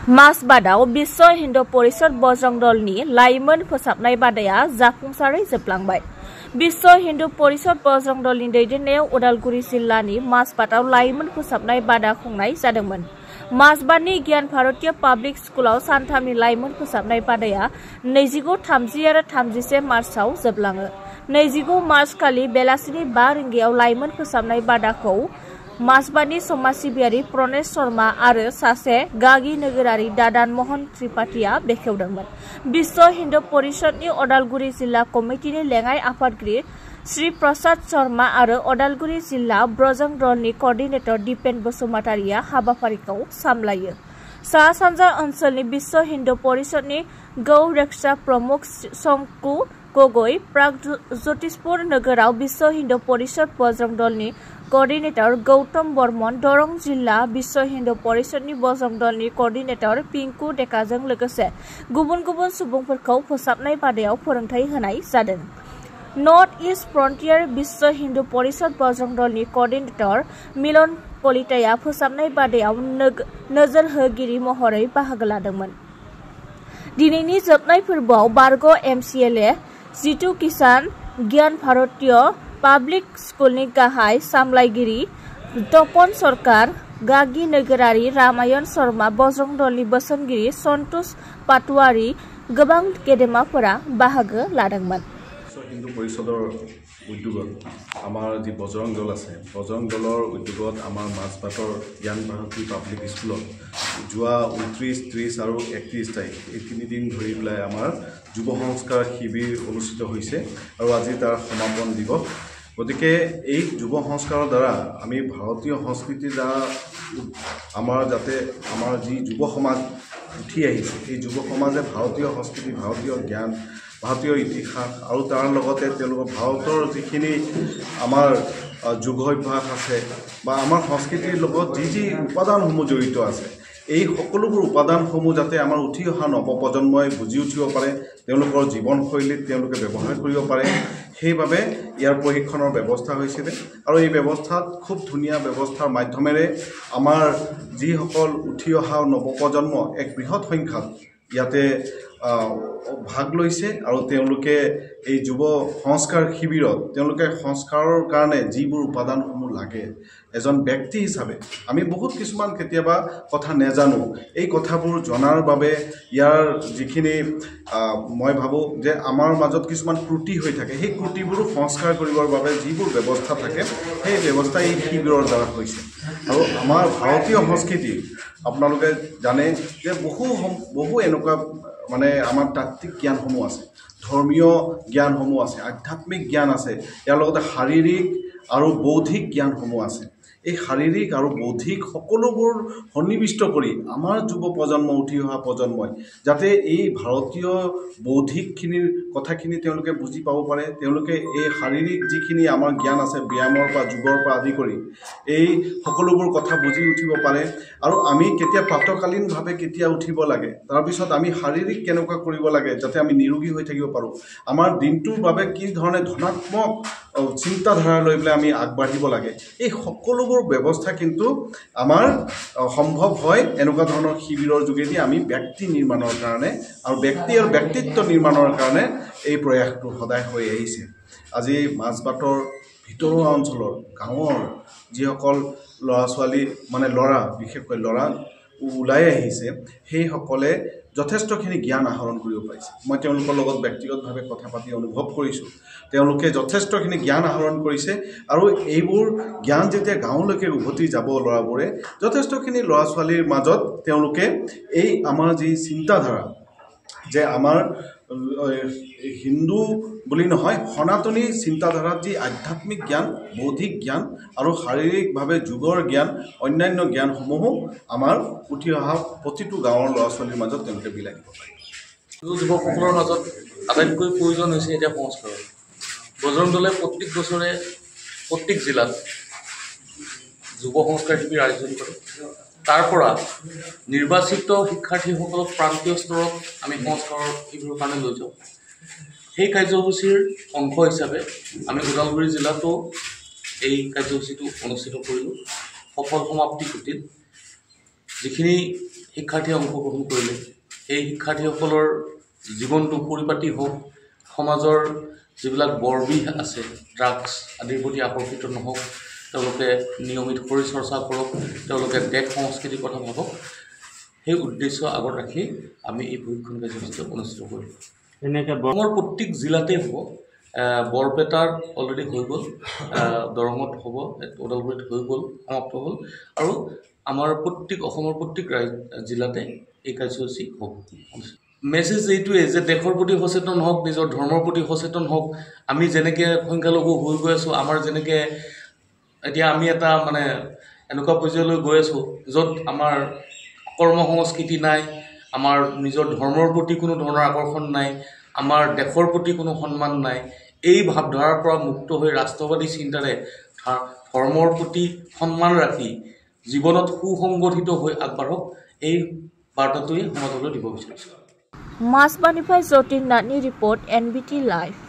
मासबादाव विश्व हिन्दू परिषद बजरंग दलनि लाइमोन फोसाबनाय बादाया जाफुंसारै जोबलांबाय। विश्व हिन्दू परिषद बजरंग दलनि दैदेननायाव उदालगुरि जिल्लानि मासबादाव लाइमोन फोसाबनाय बादा खुंनाय जादोंमोन। मासबादनि गियान भारतीय पाब्लिक स्कुलाव सानथामनि लाइमोन फोसाबनाय बादाया 29, 30 आरो 31 मार्चआव जोबलाङो। 29 मार्च खालि बेलासिनि 5 रिंगायाव लाइमोन फोसाबनाय बादाखौ मासबादनि समाज सिबियारि प्रनेश शर्मा आरो सासे गागि नोगोरारि दादान मोहन त्रिपाठीआ बेखेवदोंमोन। विश्व हिन्दू परिषदनि उदालगुरि जिल्ला कमिटिनि लेङाइ आफादगिरि श्री प्रसाद शर्मा आरो उदालगुरि जिल्ला बजरंग दलनि कर्डिनेटर दीपेन बसुमतारीआ हाबाफारिखौ सामलायो। सा सानजा ओनसोलनि विश्व हिन्दू परिषदनि गौ रक्षा प्रमुख शंकु गगৈ, प्रागज्योतिषपुर नोगोराव विश्व हिन्दू परिषद बजरंग दलनि कर्डिनेटर गौतम बर्मन, दरं जिल्ला विश्व हिन्दू परिषदनि बजरंग दलनि कर्डिनेटर पिंकु डेकाजों लोगोसे गुबुन गुबुन सुबुंफोरखौ फोसाबनाय बादायाव फोरोंथाय होनाय जादों। नर्थ ईस्ट फ्रन्टियर विश्व हिन्दू परिषद बजरंग दलनि कर्डिनेटर मिलन कलिताया फोसाबनाय बादायाव नोजोर होगिरि महरै बाहागो लादोंमोन। दिनैनि जोबनाय फोरबोआव बारग' MCLA जितु किसान, गियान भारतीय पाब्लिक स्कुलनि गाहाय सामलायगिरि तपन सरकार, गागि नोगोरारि रामायण शर्मा, बजरंग दलनि बोसोनगिरि सन्तोष पाटवारी, गोबां गेदेमाफोरा बाहागो लादोंमोन। हिन्दू परिषदर उद्योगत आमार जी बजरंग दल আছে बजरंग दलर उद्योगत आमार मासबाटर ज्ञान भारती पाब्लिक स्कुলত जुआ 29, 30 और 31 तारिख এই 3 दिन ধৰি পেলাই আমাৰ যুৱ সংস্কাৰ শিবিৰ অনুষ্ঠিত হৈছে আৰু আজি তাৰ সমাপন দিৱস। গতিকে এই যুৱ সংস্কাৰৰ দ্বাৰা আমি ভাৰতীয় সংস্কৃতিৰ দ্বাৰা আমাৰ যাতে আমাৰ যি যুৱ সমাজ উঠি আহিছে এই যুৱ সমাজে ভাৰতীয় সংস্কৃতি, ভাৰতীয় জ্ঞান, ভাৰতীয় ইতিহাস আৰু তাৰ লগতে তেওঁলোকৰ ভাৰতৰ যিখিনি আমাৰ যোগাভ্যাস আছে বা আমাৰ সংস্কৃতিৰ লগত যি উপাদানসমূহ জড়িত আছে এই সকলোবোৰ উপাদানসমূহ যাতে আমাৰ উঠি অহা নৱপ্ৰজন্মই বুজি উঠিব পাৰে, তেওঁলোকৰ জীৱনশৈলীত তেওঁলোকে ব্যৱহাৰ কৰিব পাৰে, সেইবাবে ইয়াৰ প্ৰশিক্ষণৰ ব্যৱস্থা হৈছিল। আৰু এই ব্যৱস্থাত খুব ধুনীয়া ব্যৱস্থাৰ মাধ্যমেৰে আমাৰ যিসকল উঠি অহা নৱপ্ৰজন্ম এক বৃহৎ সংখ্যাত ইয়াতে ভাগ লৈছে আৰু তেওঁলোকে এই যুৱ সংস্কাৰ শিবিৰত তেওঁলোকে সংস্কাৰৰ কাৰণে যিবোৰ উপাদানসমূহ লাগে এজন ব্যক্তি হিচাপে আমি বহুত কিছুমান কেতিয়াবা কথা নেজানো, এই কথাবোৰ জনাৰ বাবে ইয়াৰ যিখিনি মই ভাবোঁ যে আমাৰ মাজত কিছুমান ত্ৰুটি হৈ থাকে সেই ত্ৰুটিবোৰো সংস্কাৰ কৰিবৰ বাবে যিবোৰ ব্যৱস্থা থাকে সেই ব্যৱস্থা এই শিবিৰৰ দ্বাৰা হৈছে। আৰু আমাৰ ভাৰতীয় সংস্কৃতি আপোনালোকে জানে যে বহু এনেকুৱা মানে আমাৰ তাত্ত্বিক জ্ঞানসমূহ আছে, ধৰ্মীয় জ্ঞানসমূহ আছে, আধ্যাত্মিক জ্ঞান আছে, ইয়াৰ লগতে শাৰীৰিক আৰু বৌদ্ধিক জ্ঞানসমূহ আছে। এই শাৰীৰিক আৰু বৌদ্ধিক সকলোবোৰ সন্নিৱিষ্ট কৰি আমাৰ যুৱ প্ৰজন্ম, উঠি অহা প্ৰজন্মই যাতে এই ভাৰতীয় বৌদ্ধিকখিনিৰ কথাখিনি তেওঁলোকে বুজি পাব পাৰে, তেওঁলোকে এই শাৰীৰিক যিখিনি আমাৰ জ্ঞান আছে ব্যায়ামৰ পৰা যোগৰ পৰা আদি কৰি এই সকলোবোৰ কথা বুজি উঠিব পাৰে। আৰু আমি কেতিয়া প্ৰাতকালীনভাৱে কেতিয়া উঠিব লাগে, তাৰপিছত আমি শাৰীৰিক কেনেকুৱা কৰিব লাগে যাতে আমি নিৰোগী হৈ থাকিব পাৰোঁ, আমাৰ দিনটোৰ বাবে কি ধৰণে ধনাত্মক চিন্তাধাৰা লৈ পেলাই আমি আগবাঢ়িব লাগে, এই সকলোবোৰ ব্যৱস্থা কিন্তু আমাৰ সম্ভৱ হয় এনেকুৱা ধৰণৰ শিবিৰৰ যোগেদি আমি ব্যক্তি নিৰ্মাণৰ কাৰণে আৰু ব্যক্তি আৰু ব্যক্তিত্ব নিৰ্মাণৰ কাৰণে এই প্ৰয়াসটো সদায় হৈ আহিছে। আজি মাছবাটৰ ভিতৰুৱা অঞ্চলৰ গাঁৱৰ যিসকল ল'ৰা ছোৱালী মানে ল'ৰা বিশেষকৈ ল'ৰা ওলাই আহিছে সেইসকলে যথেষ্টখিনি জ্ঞান আহৰণ কৰিব পাৰিছে। মই তেওঁলোকৰ লগত ব্যক্তিগতভাৱে কথা পাতি অনুভৱ কৰিছোঁ তেওঁলোকে যথেষ্টখিনি জ্ঞান আহৰণ কৰিছে আৰু এইবোৰ জ্ঞান যেতিয়া গাঁৱলৈকে উভতি যাব ল'ৰাবোৰে যথেষ্টখিনি ল'ৰা ছোৱালীৰ মাজত তেওঁলোকে এই আমাৰ যি চিন্তাধাৰা যে আমাৰ হিন্দু বুলি নহয় সনাতনী চিন্তাধাৰাত যি আধ্যাত্মিক জ্ঞান, বৌদ্ধিক জ্ঞান আৰু শাৰীৰিকভাৱে যোগৰ জ্ঞান, অন্যান্য জ্ঞানসমূহো আমাৰ উঠি অহা প্ৰতিটো গাঁৱৰ ল'ৰা ছোৱালীৰ মাজত তেওঁলোকে বিলাই দিব পাৰে। যুৱকসকলৰ মাজত আটাইতকৈ প্ৰয়োজন হৈছে এতিয়া সংস্কাৰৰ। বজৰং দলে প্ৰত্যেক বছৰে প্ৰত্যেক জিলাত যুৱ সংস্কাৰ শিবিৰ আয়োজন কৰে। তাৰ পৰা নিৰ্বাচিত শিক্ষাৰ্থীসকলক প্ৰান্তীয় স্তৰত আমি সংস্কাৰৰ শিবিৰৰ কাৰণে লৈ যাওঁ। সেই কাৰ্যসূচীৰ অংশ হিচাপে আমি ওদালগুৰি জিলাতো এই কাৰ্যসূচীটো অনুষ্ঠিত কৰিলোঁ। সফল সমাপ্তি ঘটিল। যিখিনি শিক্ষাৰ্থীয়ে অংশগ্ৰহণ কৰিলে এই শিক্ষাৰ্থীসকলৰ জীৱনটো পৰিপাটি হওক সমাজৰ যিবিলাক বৰবিহ আছে ড্ৰাগছ আদিৰ প্ৰতি আকৰ্ষিত নহওক তেওঁলোকে নিয়মিত শৰীৰ চৰ্চা কৰক তেওঁলোকে দেশ সংস্কৃতিৰ কথা ভাবক সেই উদ্দেশ্য আগত ৰাখি আমি এই প্ৰশিক্ষণ কাৰ্যসূচী অনুষ্ঠিত কৰিলোঁ এনেকৈ অসমৰ প্ৰত্যেক জিলাতেই হ'ব বৰপেটাৰ অলৰেডি হৈ গ'ল দৰঙত হ'ব ওদালগুৰিত হৈ গ'ল সমাপ্ত হ'ল আৰু আমাৰ অসমৰ প্ৰত্যেক জিলাতে এই কাৰ্যসূচী হ'ব মেছেজ এইটোৱে যে দেশৰ প্ৰতি সচেতন হওক নিজৰ ধৰ্মৰ প্ৰতি সচেতন হওক আমি যেনেকৈ সংখ্যালঘু হৈ গৈ আছোঁ আমাৰ যেনেকৈ এতিয়া আমি এটা মানে এনেকুৱা পৰ্যায়লৈ গৈ আছোঁ য'ত আমাৰ কৰ্ম সংস্কৃতি নাই আমাৰ নিজৰ ধৰ্মৰ প্ৰতি কোনো ধৰণৰ আকৰ্ষণ নাই আমাৰ দেশৰ প্ৰতি কোনো সন্মান নাই এই ভাৱধাৰাৰ পৰা মুক্ত হৈ ৰাষ্ট্ৰবাদী চিন্তাৰে ধৰ্মৰ প্ৰতি সন্মান ৰাখি জীৱনত সুসংগঠিত হৈ আগবাঢ়ক এই বাৰ্তাটোৱে সমাজলৈ দিব বিচাৰিছোঁ মাছবাণীফাই যতীন নাথনি ৰিপৰ্ট NBT লাইভ